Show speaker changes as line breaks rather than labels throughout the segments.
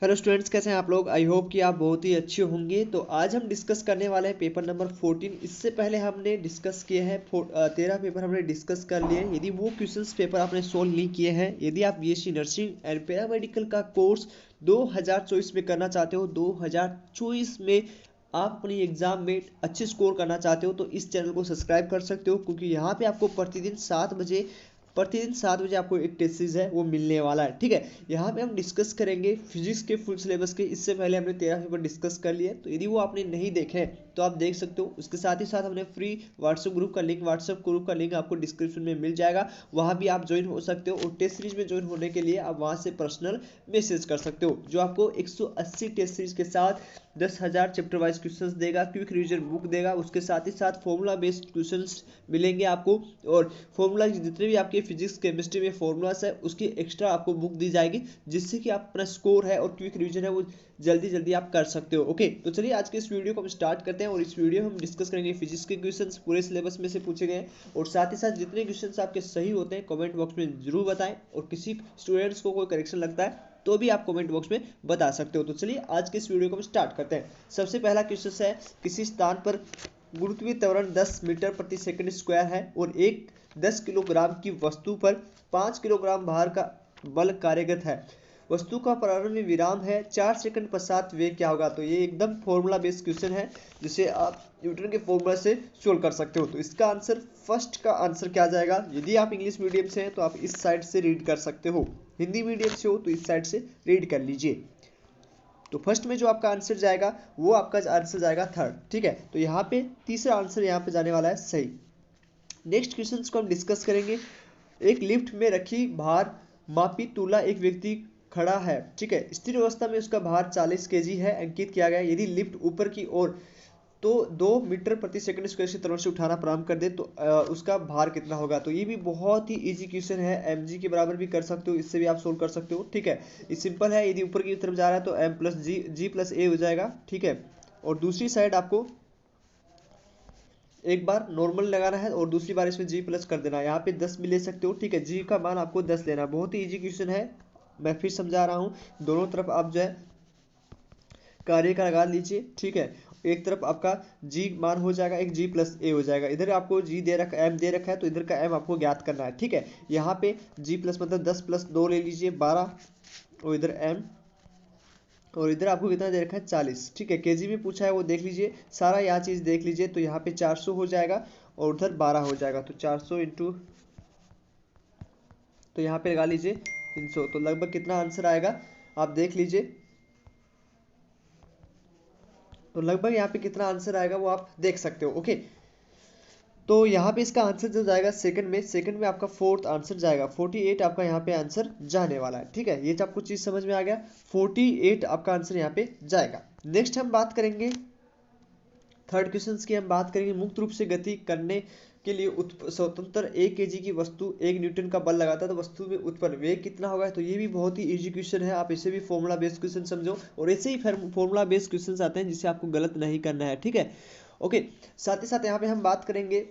Hello students, कैसे हैं आप लोग। आई होप कि आप बहुत ही अच्छे होंगे। तो आज हम डिस्कस करने वाले हैं पेपर नंबर 14। इससे पहले हमने डिस्कस किए हैं 13 पेपर हमने डिस्कस कर लिए। यदि वो क्वेश्चंस पेपर आपने सोल्व नहीं किए हैं, यदि आप बीएससी नर्सिंग एंड पैरामेडिकल का कोर्स 2024 में करना चाहते हो, 2024 में आप अपनी एग्जाम में अच्छे स्कोर करना चाहते हो, तो इस चैनल को सब्सक्राइब कर सकते हो, क्योंकि यहाँ पे आपको प्रतिदिन 7 बजे आपको एक टेस्ट सीरीज है वो मिलने वाला है। ठीक है, यहाँ पे हम डिस्कस करेंगे फिजिक्स के फुल सिलेबस के। इससे पहले हमने 13 पेपर डिस्कस कर लिए, तो यदि वो आपने नहीं देखे तो आप देख सकते हो। उसके साथ ही साथ हमने फ्री व्हाट्सएप ग्रुप का लिंक आपको डिस्क्रिप्शन में मिल जाएगा, वहाँ भी आप ज्वाइन हो सकते हो। और टेस्ट सीरीज में ज्वाइन होने के लिए आप वहाँ से पर्सनल मैसेज कर सकते हो, जो आपको 180 टेस्ट सीरीज के साथ 10,000 चैप्टर वाइज क्वेश्चंस देगा, क्विक रिवीजन बुक देगा। उसके साथ ही साथ फॉर्मूला बेस्ड क्वेश्चंस मिलेंगे आपको, और फॉर्मूला जितने भी आपके फिजिक्स केमिस्ट्री में फॉर्मूलास है उसकी एक्स्ट्रा आपको बुक दी जाएगी, जिससे कि आप अपना स्कोर है और क्विक रिवीजन है वो जल्दी जल्दी आप कर सकते हो। ओके, तो चलिए आज के इस वीडियो को हम स्टार्ट करते हैं। और इस वीडियो में हम डिस्कस करेंगे फिजिक्स के क्वेश्चंस पूरे सिलेबस में से पूछे गए, और साथ ही साथ जितने क्वेश्चंस आपके सही होते हैं कमेंट बॉक्स में जरूर बताएं। और किसी स्टूडेंट्स को कोई करेक्शन लगता है तो भी आप कमेंट बॉक्स में बता सकते हो। तो चलिए आज के इस वीडियो को हम स्टार्ट करते हैं। सबसे पहला क्वेश्चन है, किसी स्थान पर गुरुत्वीय त्वरण 10 मीटर प्रति सेकंड स्क्वायर है और एक 10 किलोग्राम की वस्तु पर 5 किलोग्राम भार का बल कार्यरत है। वस्तु का प्रारंभ में विराम है, 4 सेकंड पश्चात वेग क्या होगा। तो ये एकदम फॉर्मूला बेस्ड क्वेश्चन है, जिसे आप न्यूटन के फॉर्मूला से सोल्व कर सकते हो। तो इसका आंसर, फर्स्ट का आंसर क्या आ जाएगा। यदि आप इंग्लिश मीडियम से हैं तो आप इस साइड से रीड कर सकते हो, हिंदी मीडियम से हो तो इस साइड से रीड कर लीजिए। तो फर्स्ट में जो आपका आंसर जाएगा वो आपका आंसर जाएगा थर्ड। ठीक है, तो यहाँ पे तीसरा आंसर यहाँ पे जाने वाला है सही। नेक्स्ट क्वेश्चन को हम डिस्कस करेंगे। एक लिफ्ट में रखी भार मापी तुला एक व्यक्ति खड़ा है। ठीक है, स्थिर अवस्था में उसका भार 40 केजी है, अंकित किया गया। यदि लिफ्ट ऊपर की ओर तो 2 मीटर प्रति सेकंड स्क्वायर की तरफ से उठाना प्रारंभ कर दे तो उसका भार कितना होगा। तो ये भी बहुत ही इजी क्वेश्चन है, mg के बराबर भी कर सकते हो, इससे भी आप सोल्व कर सकते हो। ठीक है, ये सिंपल है। यदि ऊपर की तरफ जा रहा है तो m प्लस जी प्लस ए हो जाएगा। ठीक है, और दूसरी साइड आपको एक बार नॉर्मल लगाना है और दूसरी बार इसमें जी प्लस कर देना है। यहाँ पे 10 भी ले सकते हो। ठीक है, जी का मान आपको 10 लेना है। बहुत ही इजी क्वेश्चन है, मैं फिर समझा रहा हूँ। दोनों तरफ आप जो है कार्य का लगा लीजिए। ठीक है, एक तरफ आपका जी मान हो जाएगा, एक जी प्लस ए हो जाएगा। इधर आपको जी दे रखा, एम दे रखा है, तो इधर का एम आपको ज्ञात करना है। ठीक है, यहाँ पे जी प्लस मतलब 10 प्लस 2 ले लीजिए 12, और इधर एम, और इधर आपको कितना दे रखा है 40। ठीक है, केजी में पूछा है वो देख लीजिए, सारा यहाँ चीज़ देख लीजिए। तो यहाँ पे 400 हो जाएगा और उधर 12 हो जाएगा। तो 400 इंटू, तो यहाँ पे लगा लीजिए 300। तो लगभग कितना आंसर आएगा आप देख लीजिए। तो लगभग यहाँ पे कितना आंसर आएगा वो आप देख सकते हो। ओके, तो यहाँ पे इसका आंसर जो जाएगा सेकंड में आपका फोर्थ आंसर जाएगा। 48 आपका यहाँ पे आंसर जाने वाला है। ठीक है, ये तो आपको चीज़ समझ में आ गया। 48 आपका आंसर यहाँ पे जाएगा। नेक्स्ट हम बात करेंगे थर्ड क्वेश्चन की। हम बात करेंगे मुक्त रूप से गति करने के लिए स्वतंत्र 1 केजी की वस्तु 1 न्यूटन का बल लगाता है, तो वस्तु में उत्पन्न वेग कितना होगा। तो ये भी बहुत ही इजी क्वेश्चन है, आप इसे भी फॉर्मूला बेस्ड क्वेश्चन समझो, और ऐसे ही फॉर्मूला बेस्ड क्वेश्चन आते हैं जिसे आपको गलत नहीं करना है। ठीक है, ओके। साथ ही साथ यहाँ पे हम बात करेंगे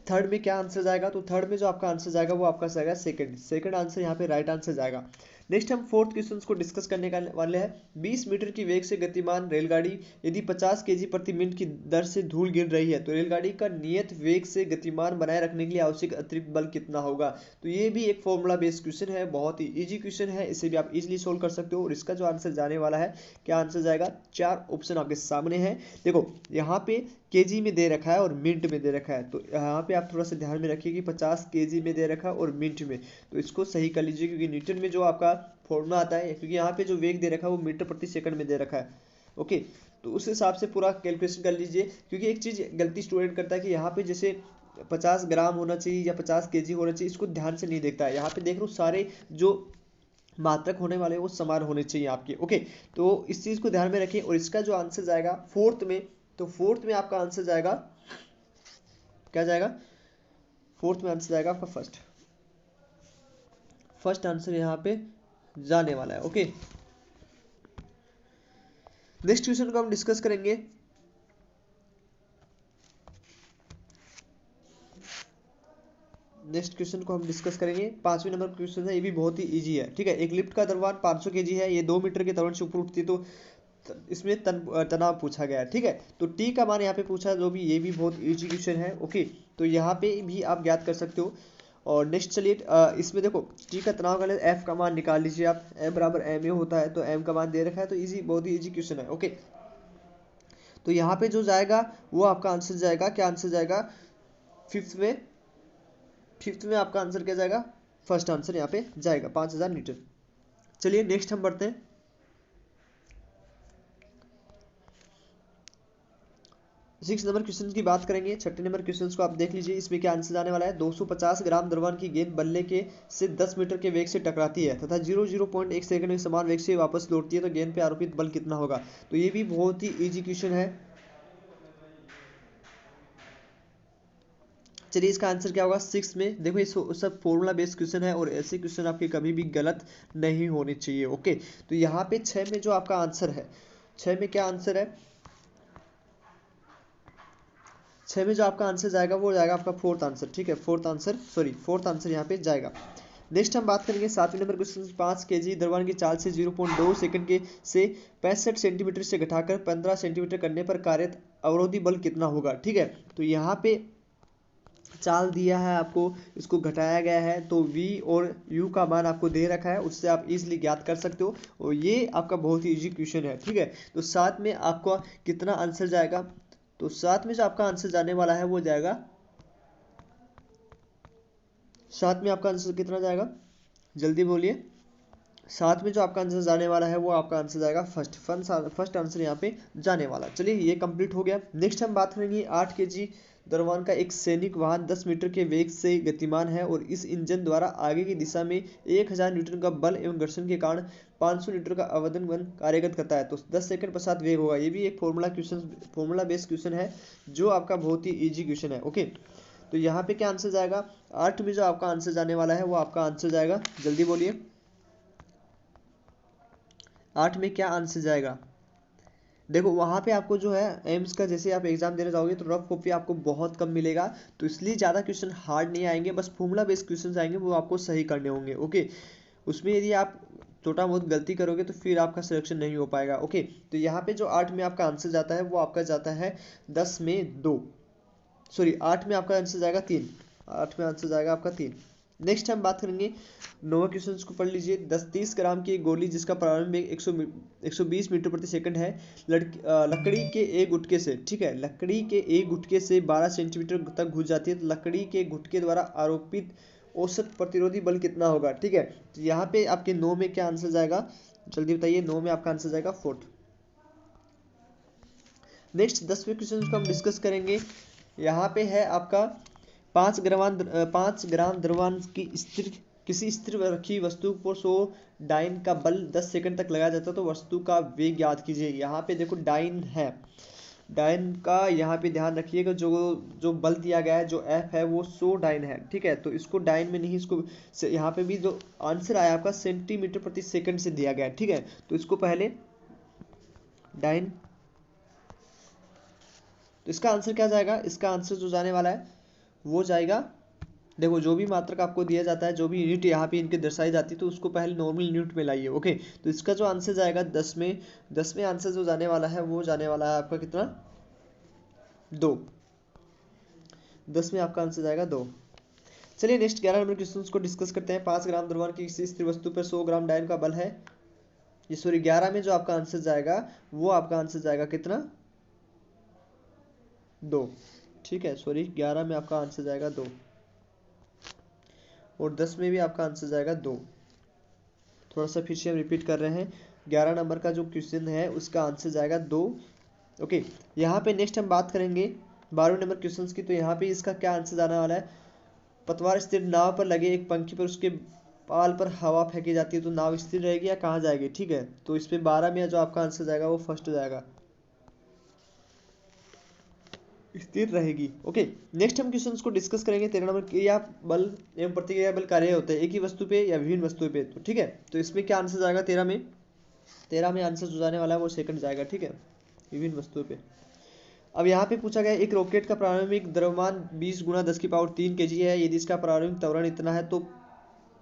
थर्ड में क्या आंसर जाएगा। तो थर्ड में जो आपका आंसर जाएगा वो आपका जाएगा सेकंड आंसर यहाँ पे राइट आंसर जाएगा। नेक्स्ट हम फोर्थ क्वेश्चन को डिस्कस करने का वाले हैं। 20 मीटर की वेग से गतिमान रेलगाड़ी यदि 50 केजी प्रति मिनट की दर से धूल गिर रही है, तो रेलगाड़ी का नियत वेग से गतिमान बनाए रखने के लिए आवश्यक अतिरिक्त बल कितना होगा। तो ये भी एक फॉर्मूला बेस्ड क्वेश्चन है, बहुत ही इजी क्वेश्चन है, इसे भी आप इजिली सोल्व कर सकते हो। और इसका जो आंसर जाने वाला है, क्या आंसर जाएगा, 4 ऑप्शन आपके सामने है। देखो यहाँ पे केजी में दे रखा है और मिनट में दे रखा है, तो यहाँ पे आप थोड़ा सा ध्यान में रखिए कि 50 केजी में दे रखा है और मिनट में, तो इसको सही कर लीजिए, क्योंकि न्यूटन में जो आपका फॉर्मूला आता है, क्योंकि यहाँ पे जो वेग दे रखा है वो मीटर प्रति सेकंड में दे रखा है। ओके, तो उस हिसाब से पूरा कैलकुलेशन कर लीजिए। क्योंकि एक चीज़ गलती स्टूडेंट करता है कि यहाँ पे जैसे 50 ग्राम होना चाहिए या 50 केजी होना चाहिए, इसको ध्यान से नहीं देखता है। यहाँ पे देख लो सारे जो मात्रक होने वाले वो समान होने चाहिए आपके। ओके, तो इस चीज़ को ध्यान में रखें। और इसका जो आंसर जाएगा फोर्थ में, तो फोर्थ में आपका आंसर जाएगा, क्या जाएगा, फोर्थ में आंसर जाएगा आपका फर्स्ट आंसर यहाँ पे जाने वाला है। ओके, नेक्स्ट क्वेश्चन को हम डिस्कस करेंगे। नेक्स्ट क्वेश्चन को हम डिस्कस करेंगे। 5वें नंबर क्वेश्चन है, ये भी बहुत ही इजी है, ठीक है। एक लिफ्ट का द्रव्यमान 500 केजी है, ये 2 मीटर के त्वरण से ऊपर उठती है, तो इसमें तनाव पूछा गया है, ठीक है। तो टी का मान यहाँ पे पूछा है, जो भी ये भी बहुत इजी क्वेश्चन है, ओके। तो यहाँ पे भी आप ज्ञात कर सकते हो। और नेक्स्ट चलिए, इसमें देखो टी का तनाव का एफ का मान निकाल लीजिए आप। एम बराबर एम ए होता है, तो एम का मान दे रखा है, तो इजी, बहुत ही इजी क्वेश्चन है, ओके। तो यहाँ पे जो जाएगा वो आपका आंसर जाएगा, क्या आंसर जाएगा, फिफ्थ में आपका आंसर क्या जाएगा, फर्स्ट आंसर यहाँ पे जाएगा 5000 मीटर। चलिए नेक्स्ट हम बढ़ते हैं। 6 नंबर क्वेश्चन की बात करेंगे। 6 नंबर क्वेश्चन को आप देख लीजिए, इसमें क्या आंसर आने वाला है। 250 ग्राम द्रव्यमान की गेंद बल्ले के से 10 मीटर के वेग से टकराती है तथा 0.1 सेकंड में समान वेग से वापस लौटती है, तो गेंद पे आरोपित बल कितना होगा। तो ये भी बहुत ही इजी क्वेश्चन है। चलिए इसका आंसर क्या होगा 6 में। देखो ये सब फॉर्मूला बेस्ड क्वेश्चन है, और ऐसे क्वेश्चन आपके कभी भी गलत नहीं होने चाहिए, ओके। तो यहाँ पे 6 में जो आपका आंसर है, 6 में क्या आंसर है, 6 में जो आपका आंसर जाएगा वो जाएगा आपका फोर्थ आंसर, ठीक है। फोर्थ आंसर यहाँ पे जाएगा। नेक्स्ट हम बात करेंगे 7वें नंबर क्वेश्चन। 5 केजी द्रव्यमान की चाल से 0.2 सेकंड के से 65 सेंटीमीटर से घटाकर 15 सेंटीमीटर करने पर कार्यरत अवरोधी बल कितना होगा, ठीक है। तो यहाँ पे चाल दिया है आपको, इसको घटाया गया है, तो v और u का मान आपको दे रखा है, उससे आप इजीली ज्ञात कर सकते हो, और ये आपका बहुत ही इजी क्वेश्चन है, ठीक है। तो 7 में आपका कितना आंसर जाएगा, तो 7 में जो आपका आंसर जाने वाला है वो जाएगा, 7 में आपका आंसर कितना जाएगा, जल्दी बोलिए। 7 में जो आपका आंसर जाने वाला है वो आपका आंसर जाएगा फर्स्ट आंसर यहाँ पे जाने वाला। चलिए ये कंप्लीट हो गया। नेक्स्ट हम बात करेंगे 8 केजी द्रव्यमान का एक सैनिक वाहन 10 मीटर के वेग से गतिमान है, और इस इंजन द्वारा आगे की दिशा में 1000 न्यूटन का बल एवं घर्षण के कारण 500 लीटर का अवदन बल कार्यगत करता है, तो 10 सेकंड पश्चात वेग होगा। ये भी एक फॉर्मूला बेस्ड क्वेश्चन है, जो आपका बहुत ही इजी क्वेश्चन है, ओके। तो यहाँ पे क्या आंसर जाएगा, 8 में जो आपका आंसर जाने वाला है वो आपका आंसर जाएगा, जल्दी बोलिए। 8 में क्या आंसर जाएगा, देखो वहाँ पे आपको जो है एम्स का जैसे आप एग्जाम देने जाओगे तो रफ कॉपी आपको बहुत कम मिलेगा, तो इसलिए ज़्यादा क्वेश्चन हार्ड नहीं आएंगे, बस फॉर्मूला बेस्ड क्वेश्चन आएंगे, वो आपको सही करने होंगे, ओके। उसमें यदि आप छोटा बहुत गलती करोगे तो फिर आपका सिलेक्शन नहीं हो पाएगा, ओके। तो यहाँ पे जो 8 में आपका आंसर जाता है वो आपका जाता है 10 में 2, सॉरी 8 में आपका आंसर जाएगा 3, 8 में आंसर जाएगा आपका 3। नेक्स्ट हम बात करेंगे 9 क्वेश्चन को पढ़ लीजिए। 10-30 ग्राम की एक गोली जिसका प्रारंभिक 120 मीटर प्रति सेकंड है, लकड़ी के एक गुटके से, ठीक है, लकड़ी के एक गुटके से 12 सेंटीमीटर तक घुस जाती है, तो लकड़ी के गुटके द्वारा आरोपित औसत प्रतिरोधी बल कितना होगा, ठीक है। तो यहाँ पे आपके 9 में क्या आंसर जाएगा, जल्दी बताइए। 9 में आपका आंसर जाएगा फोर्थ। नेक्स्ट 10वें क्वेश्चन को हम डिस्कस करेंगे। यहाँ पे है आपका 5 ग्राम द्रव्यमान की किसी स्थिर रखी वस्तु पर 100 डाइन का बल 10 सेकंड तक लगाया जाता है, तो वस्तु का वेग याद कीजिए। यहाँ पे देखो डाइन है, डाइन का यहाँ पे ध्यान रखिएगा, जो बल दिया गया है, जो एफ है वो 100 डाइन है, ठीक है। तो इसको डाइन में नहीं, इसको यहाँ पे भी जो आंसर आया आपका सेंटीमीटर प्रति सेकंड से दिया गया है, ठीक है। तो इसको पहले डाइन, तो इसका आंसर क्या जाएगा, इसका आंसर जो जाने वाला है वो जाएगा, देखो जो भी मात्रक आपको दिया जाता है, जो भी यूनिट यहाँ पे इनके दर्शाई जाती है, तो उसको पहले नॉर्मल यूनिट में लाइए, ओके। तो इसका जो आंसर जाएगा 10 में आंसर जो जाने वाला है वो जाने वाला है आपका कितना, 2। 10 में आपका आंसर जाएगा 2। चलिए नेक्स्ट 11 नंबर क्वेश्चन को डिस्कस करते हैं। 5 ग्राम द्रव्यमान की किसी स्थिर वस्तु पर 100 ग्राम डाइन का बल है, ये सॉरी 11 में जो आपका आंसर जाएगा वो आपका आंसर जाएगा कितना, 2, ठीक है। सॉरी 11 में आपका आंसर जाएगा 2, और 10 में भी आपका आंसर जाएगा 2। थोड़ा सा फिर से हम रिपीट कर रहे हैं, 11 नंबर का जो क्वेश्चन है उसका आंसर जाएगा 2, ओके। यहाँ पे नेक्स्ट हम बात करेंगे 12वें नंबर क्वेश्चन की। तो यहाँ पे इसका क्या आंसर जाने वाला है, पतवार स्थिर नाव पर लगे एक पंखी पर उसके पाल पर हवा फेंकी जाती है, तो नाव स्थिर रहेगी या कहाँ जाएगी, ठीक है। तो इस पे 12 में जो आपका आंसर जाएगा वो फर्स्ट जाएगा, स्थिर रहेगी, ओके। नेक्स्ट हम क्वेश्चंस को डिस्कस करेंगे। 13 नंबर, क्रिया बल एवं प्रतिक्रिया बल कार्य होते हैं एक ही वस्तु पे या विभिन्न वस्तुओं पे, तो ठीक है। तो इसमें क्या आंसर जाएगा 13 में आंसर जो जाने वाला है वो सेकंड जाएगा, ठीक है, विभिन्न वस्तुओं पे। अब यहाँ पे पूछा गया एक रॉकेट का प्रारंभिक द्रव्यमान 20 गुना 10 की पावर 3 kg है, यदि इसका प्रारंभिक त्वरण इतना है तो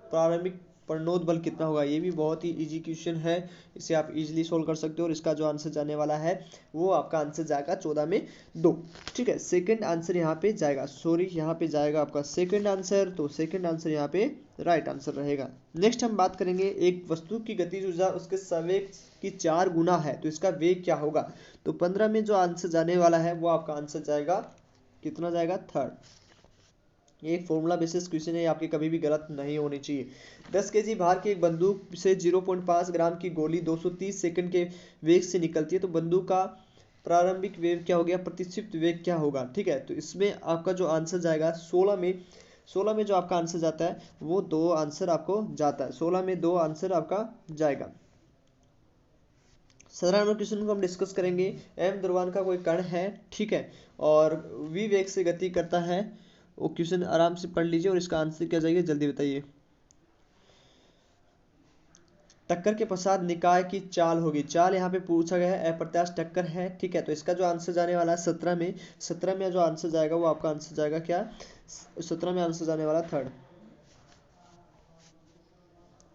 प्रारंभिक प्रणोद बल कितना होगा। ये भी बहुत ही इजी क्वेश्चन है, इसे आप इजीली सोल्व कर सकते हो और इसका जो आंसर जाने वाला है वो आपका आंसर जाएगा 14 में 2। ठीक है, सेकंड आंसर यहाँ पे जाएगा, सॉरी यहाँ पे जाएगा आपका सेकंड आंसर, तो सेकंड आंसर यहाँ पे राइट आंसर रहेगा। नेक्स्ट हम बात करेंगे एक वस्तु की गतिज ऊर्जा उसके संवेग की 4 गुना है तो इसका वेग क्या होगा। तो 15 में जो आंसर जाने वाला है वो आपका आंसर जाएगा कितना जाएगा, थर्ड। ये एक फॉर्मूला बेसिस क्वेश्चन है, आपकी कभी भी गलत नहीं होनी चाहिए। 10 kg भार की एक बंदूक से 0.5 ग्राम की गोली 230 सेकंड के वेग से निकलती है तो बंदूक का प्रारंभिक वेग क्या हो गया, प्रतिक्षिप्त वेग क्या होगा। ठीक है, तो इसमें आपका जो आंसर जाएगा 16 में जो आपका आंसर जाता है वो 2 आंसर आपको जाता है, 16 में 2 आंसर आपका जाएगा। 17 नंबर क्वेश्चन को हम डिस्कस करेंगे। एम द्रव्यमान का कोई कण है, ठीक है, और वी वेग से गति करता है। वो क्वेश्चन आराम से पढ़ लीजिए और इसका आंसर क्या जाएगा जल्दी बताइए। टक्कर के पश्चात निकाय की चाल होगी, चाल यहाँ पे पूछा गया है, अप्रत्याश टक्कर है। ठीक है, तो इसका जो आंसर जाने वाला है 17 में जो आंसर जाएगा वो आपका आंसर जाएगा क्या, 17 में आंसर जाने वाला थर्ड।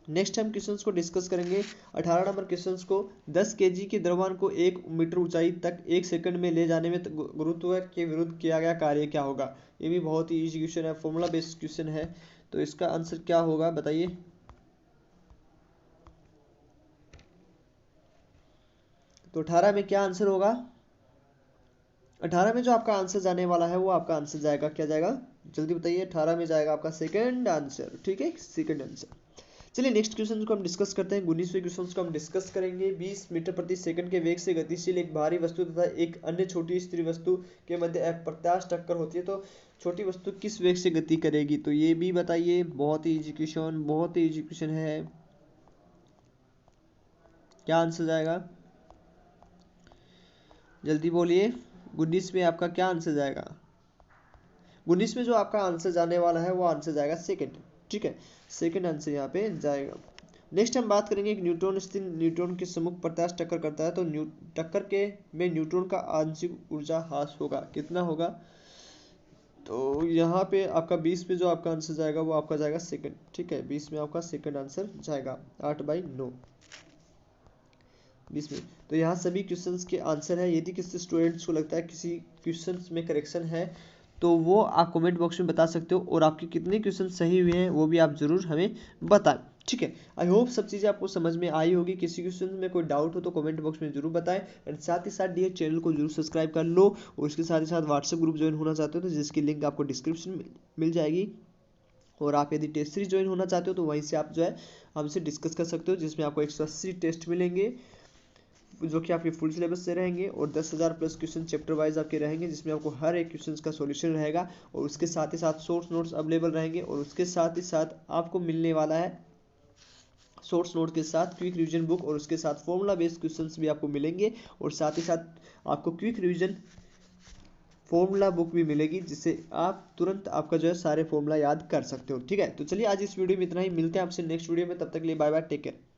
नेक्स्ट हम क्वेश्चंस को डिस्कस करेंगे। 18 नंबर क्वेश्चंस को 10 kg के द्रव्यमान को 1 मीटर ऊंचाई तक 1 सेकंड में ले जाने में गुरुत्व के विरुद्ध किया गया कार्य क्या होगा। ये भी बहुत ही इजी क्वेश्चन है, फॉर्मूला बेस्ड क्वेश्चन है, तो इसका आंसर क्या होगा बताइए। तो 18 में क्या आंसर होगा, 18 में जो आपका आंसर जाने वाला है वो आपका आंसर जाएगा क्या जाएगा जल्दी बताइए। 18 में जाएगा आपका सेकंड आंसर। ठीक है, सेकंड आंसर। चलिए नेक्स्ट क्वेश्चन को हम डिस्कस करते हैं। 19वें क्वेश्चन को हम डिस्कस करेंगे। 20 मीटर प्रति सेकंड के वेग से गतिशील एक भारी वस्तु तथा एक अन्य छोटी स्थिर वस्तु के मध्य अप्रत्याश टक्कर होती है तो छोटी वस्तु किस वेग से गति करेगी। तो ये भी बताइए, बहुत ही इजी क्वेश्चन, बहुत ही इजी क्वेश्चन है। क्या आंसर जाएगा जल्दी बोलिए। 19 में आपका क्या आंसर जाएगा, 19 में जो आपका आंसर जाने वाला है वो आंसर जाएगा सेकंड। ठीक है, सेकंड आंसर यहाँ पे जाएगा। नेक्स्ट हम बात करेंगे एक न्यूट्रॉन स्थिर न्यूट्रॉन के सम्मुख प्रत्याश टक्कर करता है तो टक्कर के में न्यूट्रॉन का आंशिक ऊर्जा ह्रास होगा, कितना होगा। तो यहाँ पे आपका 20 पे जो आपका आंसर जाएगा वो आपका जाएगा सेकंड। ठीक है, 20 में आपका सेकंड आंसर जाएगा 8/9 20 में। तो यहाँ सभी क्वेश्चंस के आंसर है। यदि किसी स्टूडेंट्स को लगता है किसी क्वेश्चंस में करेक्शन है तो वो आप कमेंट बॉक्स में बता सकते हो और आपके कितने क्वेश्चन सही हुए हैं वो भी आप जरूर हमें बताएं। ठीक है, आई होप सब चीज़ें आपको समझ में आई होगी। किसी क्वेश्चन में कोई डाउट हो तो कमेंट बॉक्स में जरूर बताएं एंड साथ ही साथ डियर चैनल को जरूर सब्सक्राइब कर लो और इसके साथ ही साथ व्हाट्सएप ग्रुप ज्वाइन होना चाहते हो तो जिसकी लिंक आपको डिस्क्रिप्शन में मिल जाएगी। और आप यदि टेस्ट सीरीज ज्वाइन होना चाहते हो तो वहीं से आप जो है हमसे डिस्कस कर सकते हो, जिसमें आपको 180 टेस्ट मिलेंगे जो कि आपके फुल सिलेबस से रहेंगे और 10,000 प्लस क्वेश्चन चैप्टर वाइज आपके रहेंगे, जिसमें आपको हर एक क्वेश्चन का सॉल्यूशन रहेगा और उसके साथ ही साथ सोर्स नोट्स अवेलेबल रहेंगे और उसके साथ ही साथ आपको मिलने वाला है सोर्स नोट के साथ क्विक रिवीजन बुक और उसके साथ फॉर्मूला बेस्ड क्वेश्चंस भी आपको मिलेंगे और साथ ही साथ आपको क्विक रिवीजन फॉर्मूला बुक भी मिलेगी जिससे आप तुरंत आपका जो है सारे फॉर्मूला याद कर सकते हो। ठीक है, तो चलिए आज इस वीडियो में इतना ही, मिलते हैं आपसे नेक्स्ट वीडियो में, तब तक के लिए बाय बाय, टेक केयर।